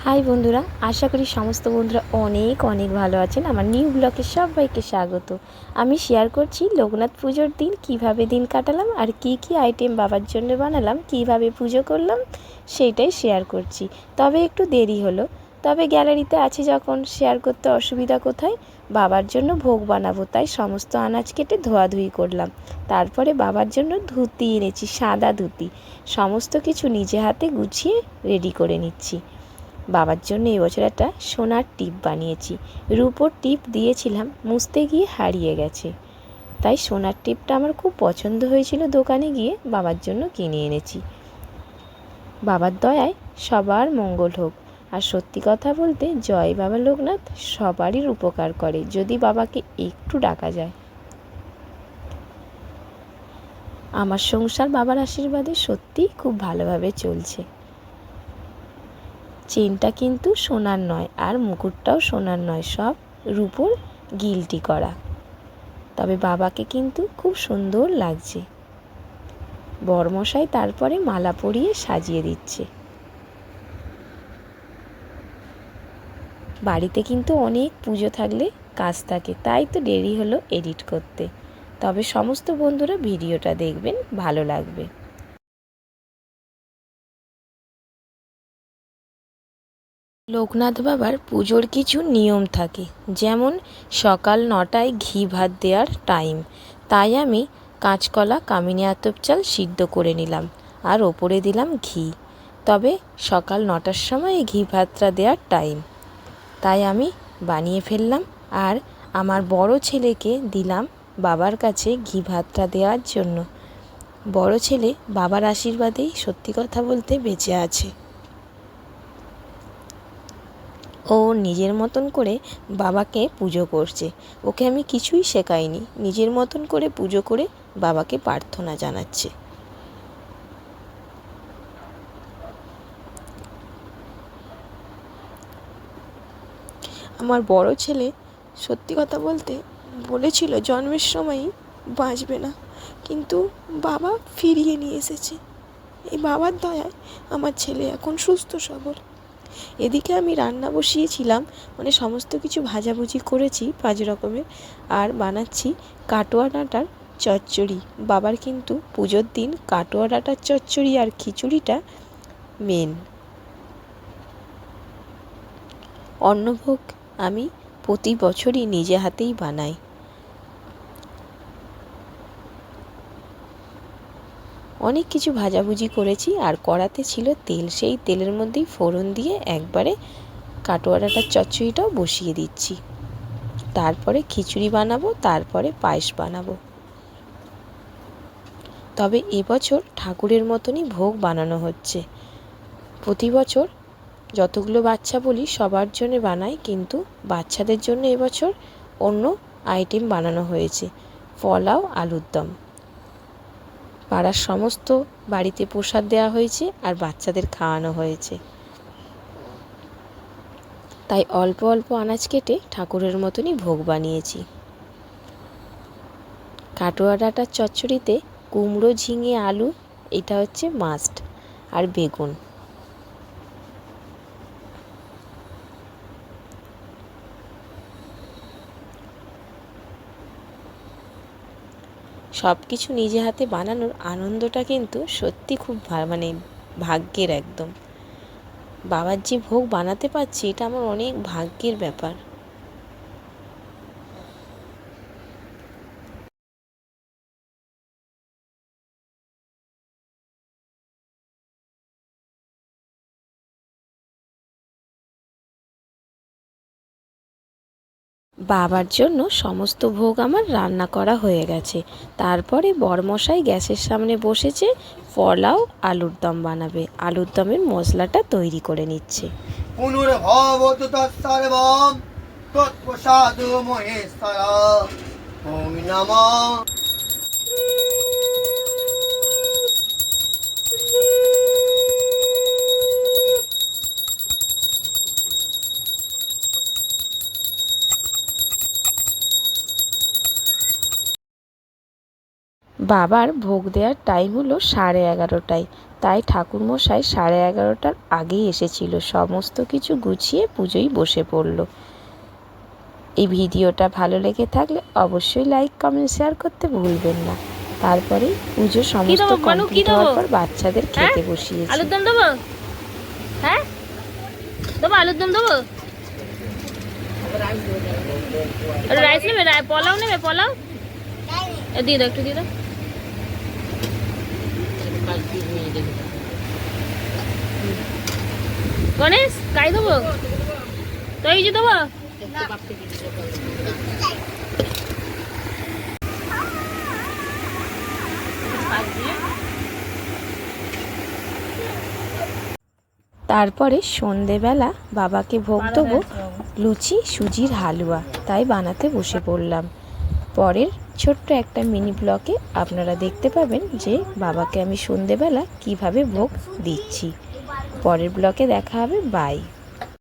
High বন্ধুরা, আশা করি সমস্ত বন্ধুরা অনেক অনেক ভালো আছেন। আমার নিউ ব্লগে সবাইকে স্বাগত। আমি শেয়ার করছি লোকনাথ পুজোর দিন কিভাবে দিন কাটালাম আর কি কি আইটেম বাবার জন্য বানালাম, কিভাবে পুজো করলাম সেইটাই শেয়ার করছি। তবে একটু দেরি হলো, তবে গ্যালারিতে আছি যখন শেয়ার করতে অসুবিধা কোথায়। বাবার জন্য ভোগ বানাবো, তাই সমস্ত আনাজ কেটে ধোয়াধুয়ি করলাম। তারপরে বাবার জন্য ধুতি এনেছি, সাদা ধুতি। সমস্ত কিছু নিজে হাতে গুছিয়ে রেডি করে নিচ্ছি। বাবার জন্য এবছর একটা সোনার টিপ বানিয়েছি। রূপোর টিপ দিয়েছিলাম, মুছতে গিয়ে হারিয়ে গেছে, তাই সোনার টিপটা আমার খুব পছন্দ হয়েছিল, দোকানে গিয়ে বাবার জন্য কিনে এনেছি। বাবার দয়ায় সবার মঙ্গল হোক। আর সত্যি কথা বলতে জয় বাবা লোকনাথ সবারই উপকার করে যদি বাবাকে একটু ডাকা যায়। আমার সংসার বাবার আশীর্বাদে সত্যিই খুব ভালোভাবে চলছে। চেনটা কিন্তু সোনার নয়, আর মুকুটটাও সোনার নয়, সব রূপোর গিলটি করা। তবে বাবাকে কিন্তু খুব সুন্দর লাগছে। বরমশাই তারপরে মালা পরিয়ে সাজিয়ে দিচ্ছে। বাড়িতে কিন্তু অনেক পুজো থাকলে কাজ থাকে, তাই তো দেরি হলো এডিট করতে। তবে সমস্ত বন্ধুরা ভিডিওটা দেখবেন, ভালো লাগবে। লোকনাথ বাবার পুজোর কিছু নিয়ম থাকে, যেমন সকাল 9টায় ঘি ভাত দেওয়ার টাইম, তাই আমি কাঁচকলা কামিনী আতপ চাল সিদ্ধ করে নিলাম আর ওপরে দিলাম ঘি। তবে সকাল 9টার সময় ঘি ভাতটা দেওয়ার টাইম, তাই আমি বানিয়ে ফেললাম। আর আমার বড় ছেলেকে দিলাম বাবার কাছে ঘি ভাতটা দেওয়ার জন্য। বড় ছেলে বাবার আশীর্বাদেই সত্যি কথা বলতে বেঁচে আছে। ও নিজের মতন করে বাবাকে পুজো করছে। ওকে আমি কিছুই শেখাইনি, নিজের মতন করে পুজো করে বাবাকে প্রার্থনা জানাচ্ছে। আমার বড় ছেলে সত্যি কথা বলতে বলেছিল জন্মের সময়ই বাঁচবে না, কিন্তু বাবা ফিরিয়ে নিয়ে এসেছে। এই বাবার দয়ায় আমার ছেলে এখন সুস্থ সবল। এদিকে আমি রান্না বসিয়েছিলাম, মানে সমস্ত কিছু ভাজাভুজি করেছি 5 রকমের, আর বানাচ্ছি কাটোয়া ডাঁটার চচ্চড়ি। বাবার কিন্তু পুজোর দিন কাটোয়া ডাঁটার চচ্চড়ি আর খিচুড়িটা মেন। অন্নভোগ আমি প্রতি বছরই নিজে হাতেই বানাই। অনেক কিছু ভাজাভুজি করেছি, আর কড়াতে ছিল তেল, সেই তেলের মধ্যেই ফোড়ন দিয়ে একবারে কাটোয়া ডাঁটার চচ্চড়িটাও বসিয়ে দিচ্ছি। তারপরে খিচুড়ি বানাবো, তারপরে পায়েস বানাবো। তবে এবছর ঠাকুরের মতনই ভোগ বানানো হচ্ছে। প্রতি বছর যতগুলো বাচ্চা বলি সবার জন্য বানাই, কিন্তু বাচ্চাদের জন্য এবছর অন্য আইটেম বানানো হয়েছে। পোলাও, আলুর দম। পাড়ার সমস্ত বাড়িতে প্রসাদ দেওয়া হয়েছে আর বাচ্চাদের খাওয়ানো হয়েছে। তাই অল্প অল্প আনাজ কেটে ঠাকুরের মতনই ভোগ বানিয়েছি। কাটোয়া ডাঁটার চচ্চড়িতে কুমড়ো, ঝিঙে, আলু এটা হচ্ছে মাস্ট, আর বেগুন। সব কিছু নিজে হাতে বানানোর আনন্দটা কিন্তু সত্যি খুব মানে ভাগ্যের একদম। বাবার যে ভোগ বানাতে পারছি এটা আমার অনেক ভাগ্যের ব্যাপার। বাবার জন্য সমস্ত ভোগ আমার রান্না করা হয়ে গেছে। তারপরে বরমশাই গ্যাসের সামনে বসেছে, পোলাও আলুর দম বানাবে। আলুর দমের মশলাটা তৈরি করে নিচ্ছে। পুনর্ভবতু তৎসর্বং তৎপ্রসাদো মহেশ্বর। ওম নমঃ। বাবার ভোগ দেওয়ার টাইম হলো 11:30টায়, তাই ঠাকুরমশাই 11:30টার আগেই এসেছিল, সমস্ত কিছু গুছিয়ে পুজোয় বসে পড়লো। এই ভিডিওটা ভালো লেগে থাকলে অবশ্যই লাইক কমেন্ট শেয়ার করতে ভুলবেন না। তারপরে পুজো সমস্ত কমপ্লিট হওয়ার পর বাচ্চাদের খেতে বসিয়েছি। আলুর দম দেবো? হ্যাঁ দেবো, আলুর দম দেবো? রাইস নেবে? পোলাও নেবে? পোলাও দিয়ে দাও, একটু দিয়ে দাও। গণেশ কাই দেবো? তো এই যে দেবো। তারপরে সন্ধেবেলা বাবাকে ভোগ দেবো লুচি সুজির হালুয়া, তাই বানাতে বসে পড়লাম। পরের ছোট্ট একটা মিনি ব্লগে আপনারা দেখতে পাবেন যে বাবাকে আমি সন্ধেবেলা কিভাবে ভোগ দিচ্ছি। পরের ব্লগে দেখা হবে। বাই।